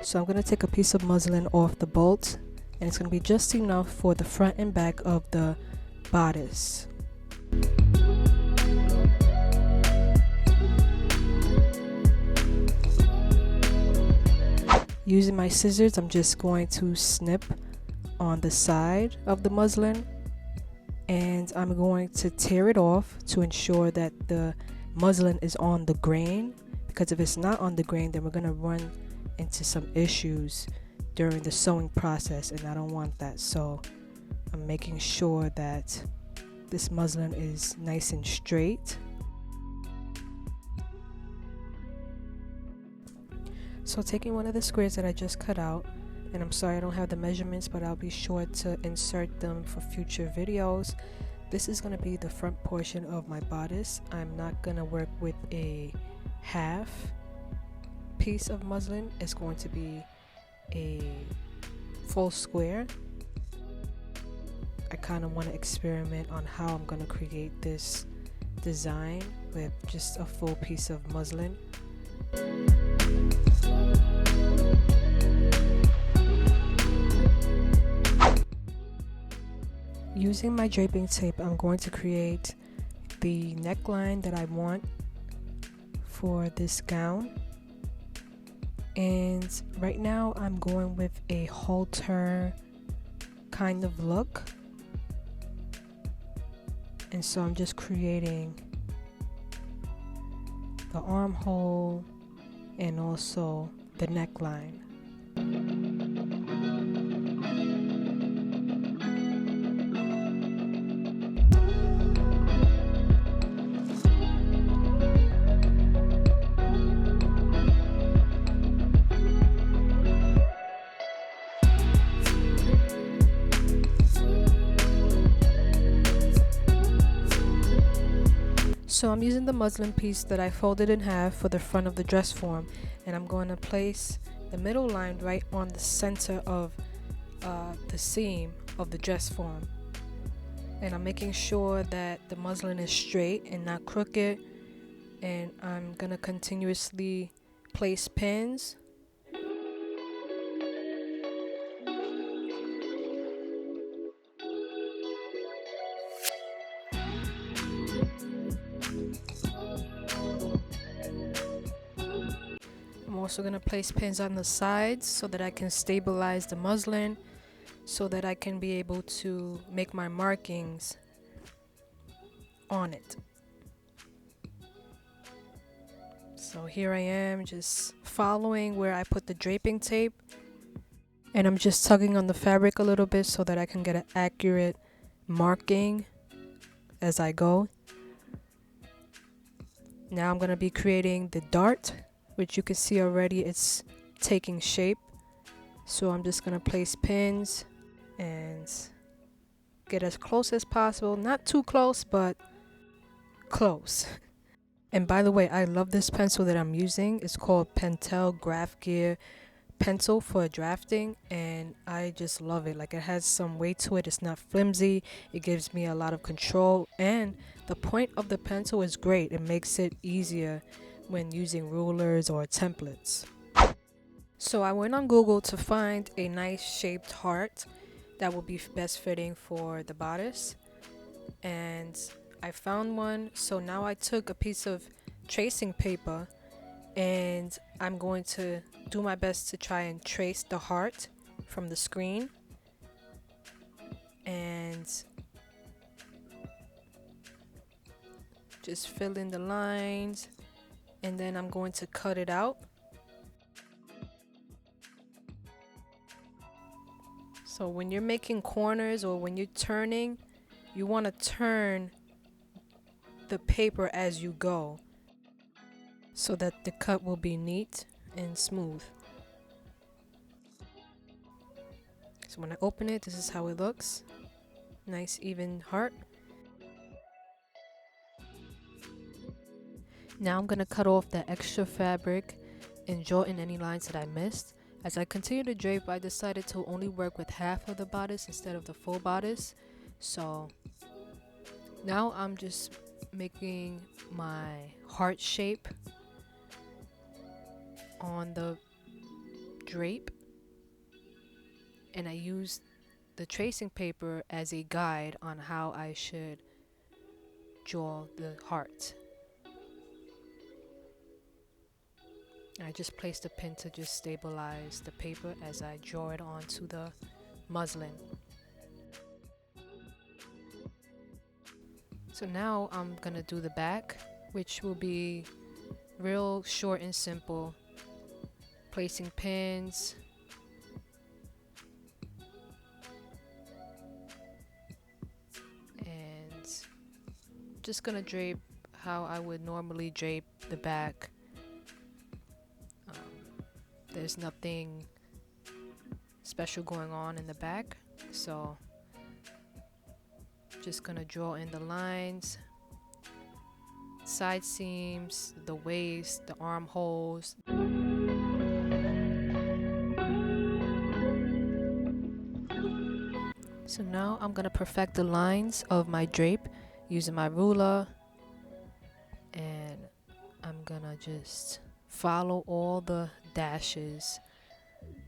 So I'm going to take a piece of muslin off the bolt, and it's going to be just enough for the front and back of the bodice. Using my scissors, I'm just going to snip on the side of the muslin, and I'm going to tear it off to ensure that the muslin is on the grain, because if it's not on the grain, then we're going to run into some issues during the sewing process, and I don't want that. So I'm making sure that this muslin is nice and straight. So taking one of the squares that I just cut out, and I'm sorry I don't have the measurements, but I'll be sure to insert them for future videos. This is going to be the front portion of my bodice. I'm not going to work with a half piece of muslin. It's going to be a full square. I kind of want to experiment on how I'm going to create this design with just a full piece of muslin. Using my draping tape, I'm going to create the neckline that I want for this gown. And right now I'm going with a halter kind of look. And so I'm just creating the armhole and also the neckline. So I'm using the muslin piece that I folded in half for the front of the dress form, and I'm going to place the middle line right on the center of the seam of the dress form. And I'm making sure that the muslin is straight and not crooked, and I'm going to continuously place pins. I'm also going to place pins on the sides so that I can stabilize the muslin, so that I can be able to make my markings on it. So here I am, just following where I put the draping tape, and I'm just tugging on the fabric a little bit so that I can get an accurate marking as I go. Now I'm going to be creating the dart, which you can see already it's taking shape. So I'm just going to place pins and get as close as possible. Not too close, but close. And by the way, I love this pencil that I'm using. It's called Pentel Graph Gear pencil for drafting, and I just love it. Like, it has some weight to it. It's not flimsy. It gives me a lot of control, and the point of the pencil is great. It makes it easier when using rulers or templates. So I went on Google to find a nice shaped heart that will be best fitting for the bodice, and I found one. So now I took a piece of tracing paper, and I'm going to do my best to try and trace the heart from the screen, and just fill in the lines, and then I'm going to cut it out. So when you're making corners or when you're turning, you want to turn the paper as you go so that the cut will be neat and smooth. So when I open it, this is how it looks. Nice even heart. Now I'm going to cut off the extra fabric and draw in any lines that I missed. As I continue to drape, I decided to only work with half of the bodice instead of the full bodice. So now I'm just making my heart shape on the Drape, and I used the tracing paper as a guide on how I should draw the heart. And I just placed a pin to just stabilize the paper as I draw it onto the muslin. So now I'm gonna do the back, which will be real short and simple. Placing pins, and just gonna drape how I would normally drape the back. There's nothing special going on in the back, so just gonna draw in the lines, side seams, the waist, the armholes. So now I'm gonna perfect the lines of my drape using my ruler, and I'm gonna just follow all the dashes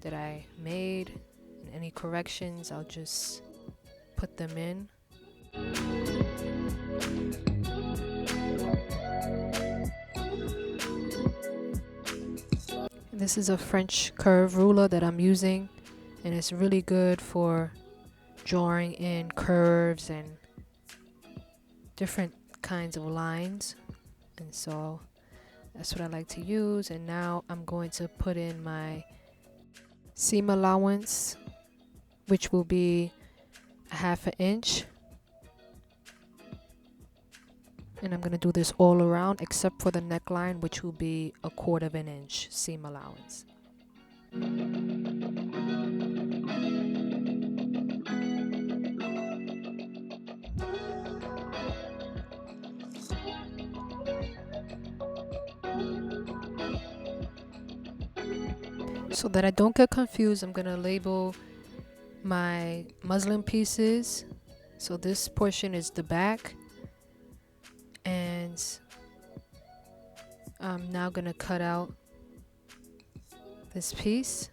that I made, and any corrections I'll just put them in. And this is a French curve ruler that I'm using, and it's really good for drawing in curves and different kinds of lines, and so that's what I like to use. And now I'm going to put in my seam allowance, which will be a 1/2 inch, and I'm going to do this all around except for the neckline, which will be a 1/4 inch seam allowance. So that I don't get confused, I'm gonna label my muslin pieces. So this portion is the back, and I'm now gonna cut out this piece.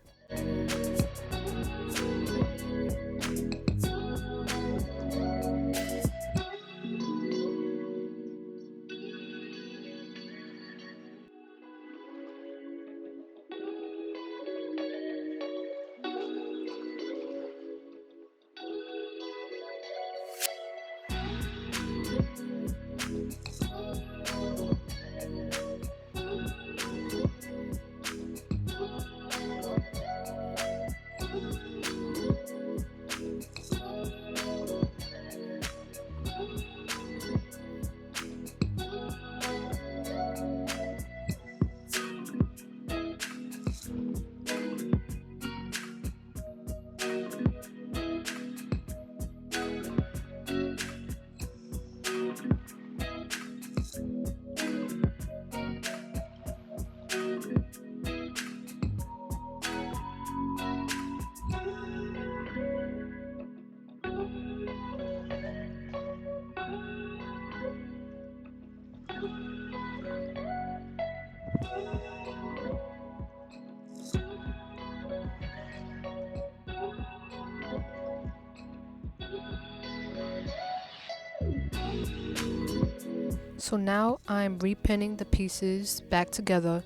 So now I'm repinning the pieces back together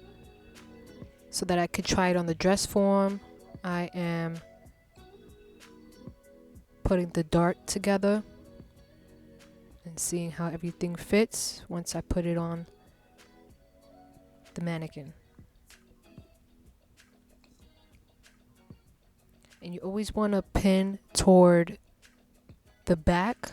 so that I could try it on the dress form. I am putting the dart together and seeing how everything fits once I put it on the mannequin. And you always want to pin toward the back.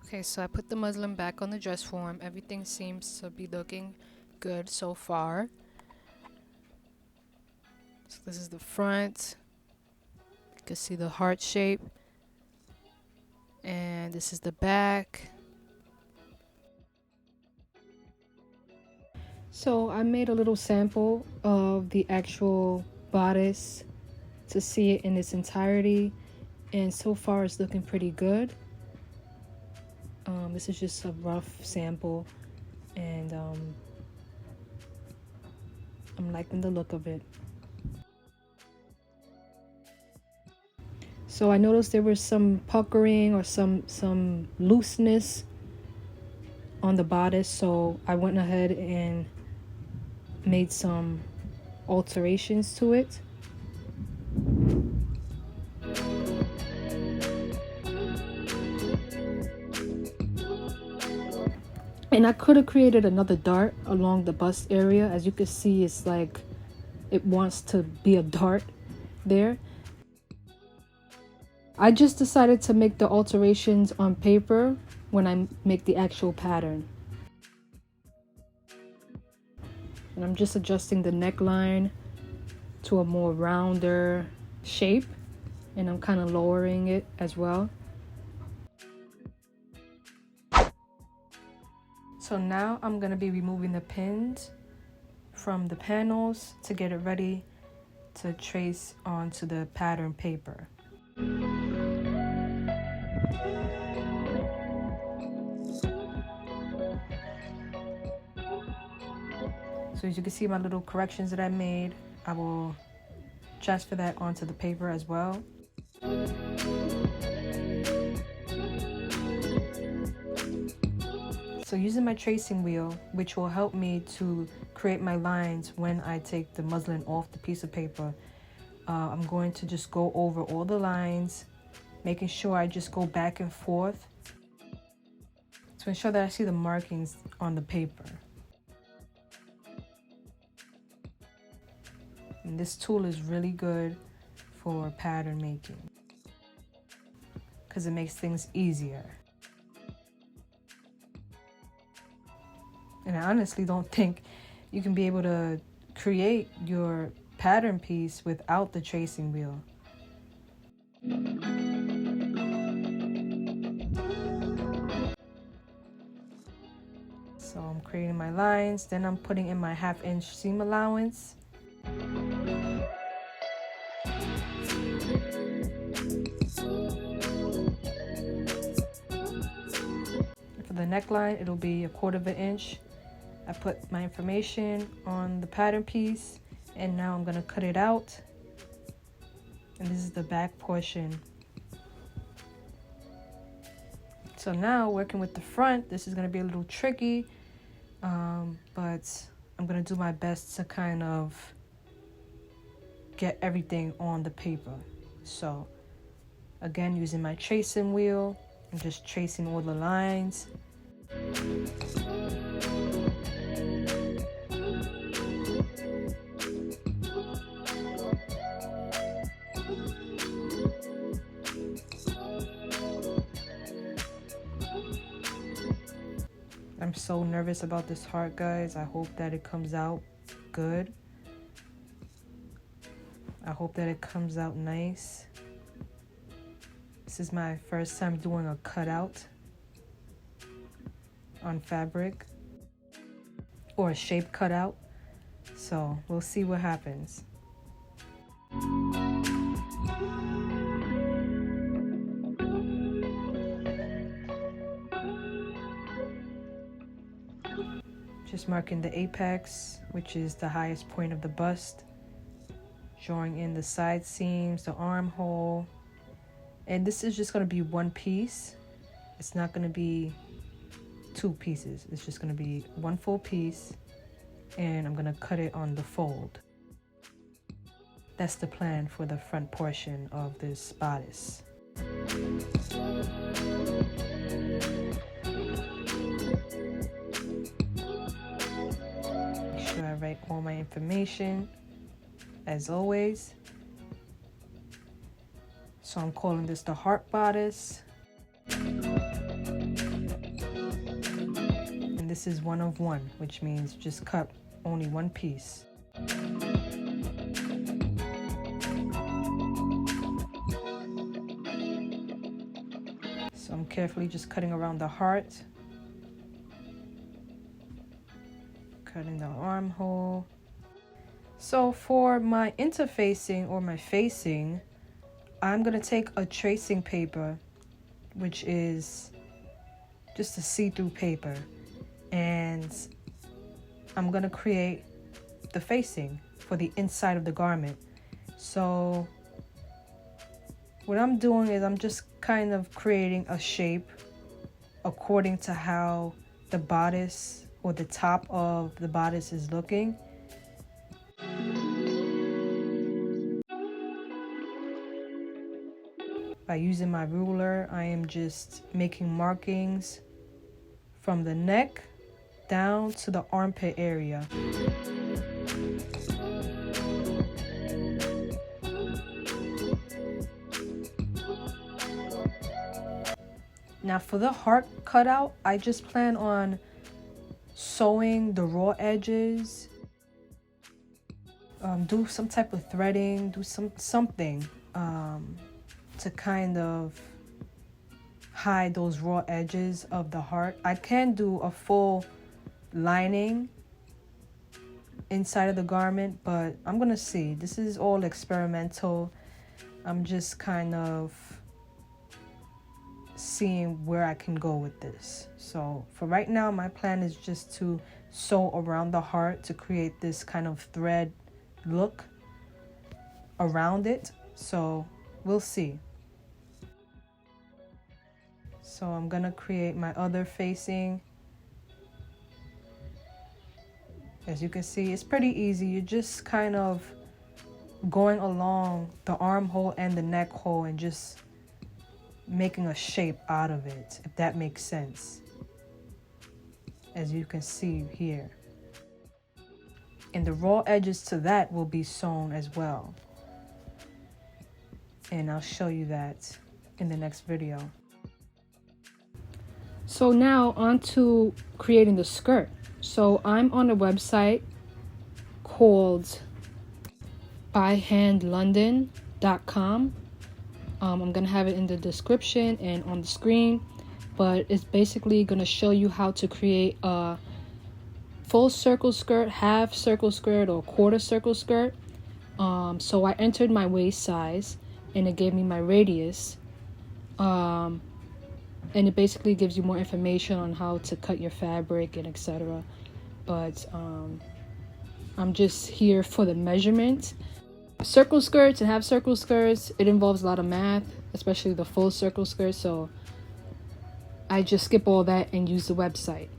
Okay, so I put the muslin back on the dress form. Everything seems to be looking good so far. So this is the front. You can see the heart shape. And this is the back. So I made a little sample of the actual bodice to see it in its entirety. and so far it's looking pretty good. This is just a rough sample, and I'm liking the look of it. So I noticed there was some puckering or some looseness on the bodice, so I went ahead and made some alterations to it. And I could have created another dart along the bust area. As you can see, it's like it wants to be a dart there. I just decided to make the alterations on paper when I make the actual pattern. And I'm just adjusting the neckline to a more rounder shape, and I'm kind of lowering it as well. So now I'm going to be removing the pins from the panels to get it ready to trace onto the pattern paper. So as you can see, my little corrections that I made, I will transfer that onto the paper as well. So using my tracing wheel, which will help me to create my lines when I take the muslin off the piece of paper, I'm going to just go over all the lines, making sure I just go back and forth to ensure that I see the markings on the paper. And this tool is really good for pattern making because it makes things easier. And I honestly don't think you can be able to create your pattern piece without the tracing wheel. So I'm creating my lines, then I'm putting in my 1/2 inch seam allowance. For the neckline, it'll be 1/4 inch. I put my information on the pattern piece, and now I'm going to cut it out. And this is the back portion. So now working with the front, this is going to be a little tricky, but I'm going to do my best to kind of get everything on the paper. So again, using my tracing wheel, I'm just tracing all the lines. I'm so nervous about this heart, guys. I hope that it comes out good. I hope that it comes out nice. This is my first time doing a cutout on fabric, or a shape cutout. So we'll see what happens. Just marking the apex, which is the highest point of the bust. Drawing in the side seams, the armhole. And this is just going to be one piece. It's not going to be 2 pieces. It's just going to be one full piece. And I'm going to cut it on the fold. That's the plan for the front portion of this bodice. Make sure I write all my information, as always. So I'm calling this the heart bodice. And this is 1 of 1, which means just cut only one piece. So I'm carefully just cutting around the heart. Cutting the armhole. So for my interfacing or my facing, I'm going to take a tracing paper, which is just a see-through paper, and I'm going to create the facing for the inside of the garment. So what I'm doing is I'm just kind of creating a shape according to how the bodice or the top of the bodice is looking. By using my ruler, I am just making markings from the neck down to the armpit area. Now for the heart cutout, I just plan on sewing the raw edges, do some type of threading, do something to kind of hide those raw edges of the heart. I can do a full lining inside of the garment, but I'm gonna see. This is all experimental. I'm just kind of seeing where I can go with this. So for right now, my plan is just to sew around the heart to create this kind of thread look around it. So we'll see. So I'm gonna create my other facing. As you can see, it's pretty easy. You're just kind of going along the armhole and the neck hole and just making a shape out of it, if that makes sense. As you can see here. And the raw edges to that will be sewn as well. And I'll show you that in the next video. So now on to creating the skirt. So I'm on a website called byhandlondon.com. I'm gonna have it in the description and on the screen, but it's basically gonna show you how to create a full circle skirt, half circle skirt, or quarter circle skirt. So I entered my waist size and it gave me my radius, and it basically gives you more information on how to cut your fabric and etc. But I'm just here for the measurement. Circle skirts and half circle skirts, it involves a lot of math, especially the full circle skirt, so I just skip all that and use the website.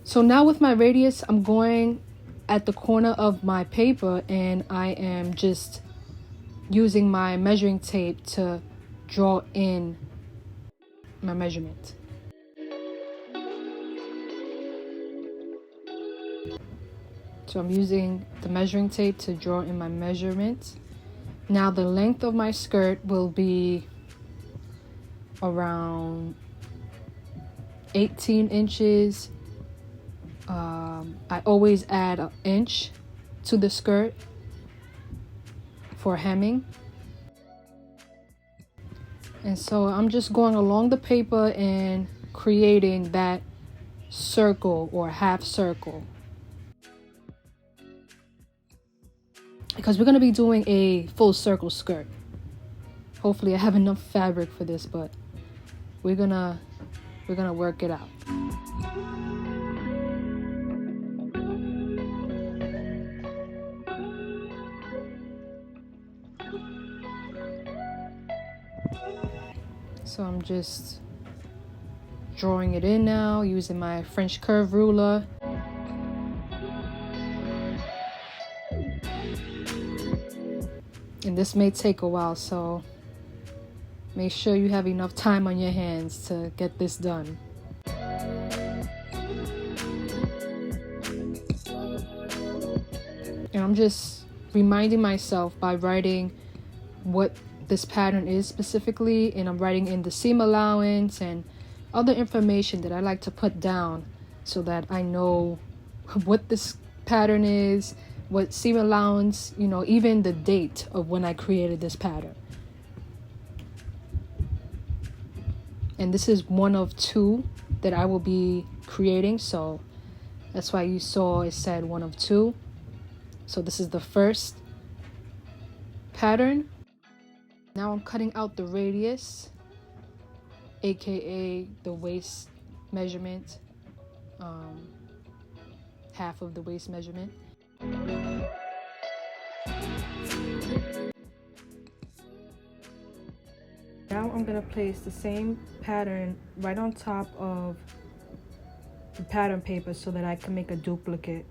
So now with my radius, I'm going at the corner of my paper and I am just using my measuring tape to draw in my measurement. So I'm using the measuring tape to draw in my measurement. Now the length of my skirt will be around 18 inches. I always add an inch to the skirt for hemming. And so I'm just going along the paper and creating that circle or half circle. Because we're going to be doing a full circle skirt. Hopefully I have enough fabric for this, but we're gonna work it out. So I'm just drawing it in now using my French curve ruler. And this may take a while, so make sure you have enough time on your hands to get this done. And I'm just reminding myself by writing what this pattern is specifically, and I'm writing in the seam allowance and other information that I like to put down so that I know what this pattern is, what seam allowance, you know, even the date of when I created this pattern. And this is one of two that I will be creating, so that's why you saw it said one of two. So this is the first pattern. Now I'm cutting out the radius, aka the waist measurement, half of the waist measurement. Now I'm gonna place the same pattern right on top of the pattern paper so that I can make a duplicate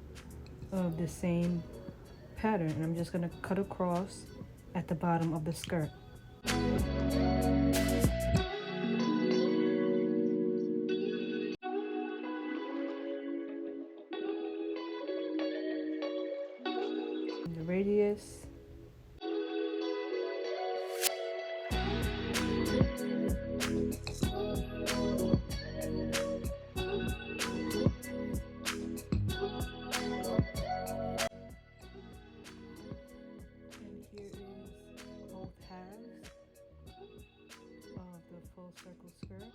of the same pattern, and I'm just gonna cut across at the bottom of the skirt. The radius. Full circle skirt.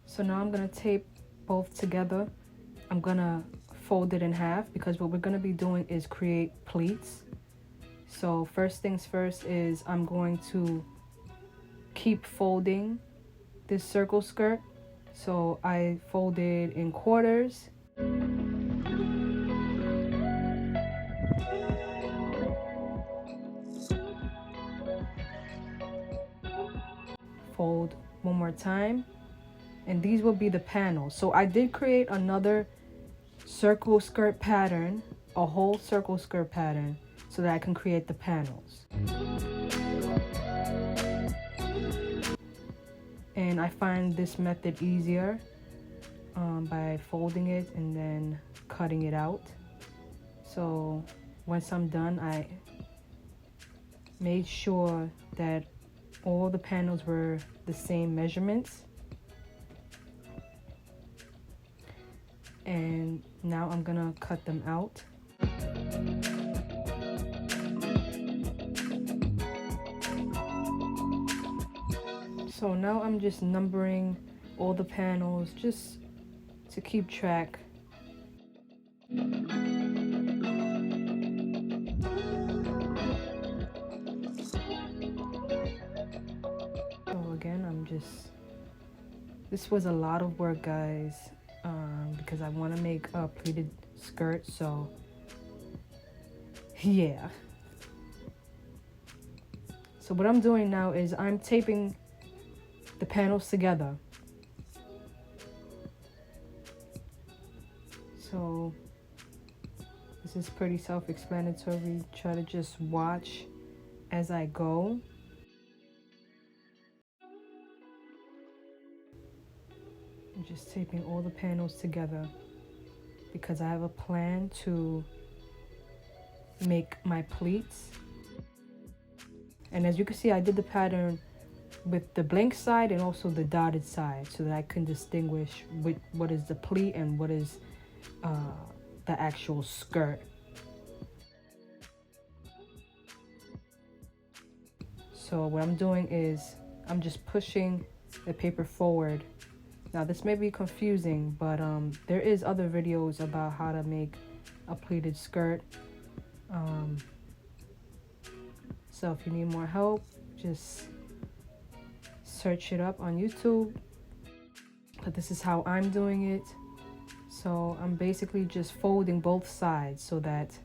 So now I'm gonna tape both together. I'm gonna fold it in half because what we're gonna be doing is create pleats. So first things first is I'm going to keep folding this circle skirt. So I folded in quarters. Fold one more time. And these will be the panels. So I did create another circle skirt pattern, a whole circle skirt pattern, so that I can create the panels. And I find this method easier by folding it and then cutting it out. So once I'm done, I made sure that all the panels were the same measurements. And now I'm gonna cut them out. So now I'm just numbering all the panels just to keep track. So again, this was a lot of work, guys, because I want to make a pleated skirt, so yeah. So what I'm doing now is I'm taping the panels together. So this is pretty self-explanatory. Try to just watch as I go. I'm just taping all the panels together because I have a plan to make my pleats. And as you can see, I did the pattern with the blank side and also the dotted side so that I can distinguish what is the pleat and what is the actual skirt. So what I'm doing is I'm just pushing the paper forward. Now this may be confusing, but there is other videos about how to make a pleated skirt. So if you need more help, just search it up on YouTube. But this is how I'm doing it. So I'm basically just folding both sides so that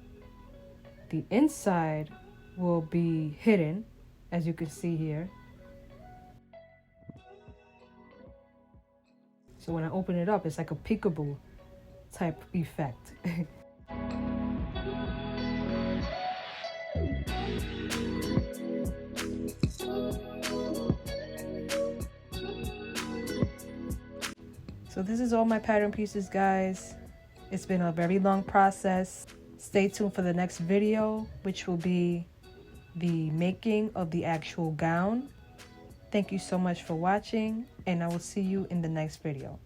the inside will be hidden, as you can see here. So when I open it up, it's like a peekaboo type effect. So this is all my pattern pieces, guys. It's been a very long process. Stay tuned for the next video, which will be the making of the actual gown. Thank you so much for watching, and I will see you in the next video.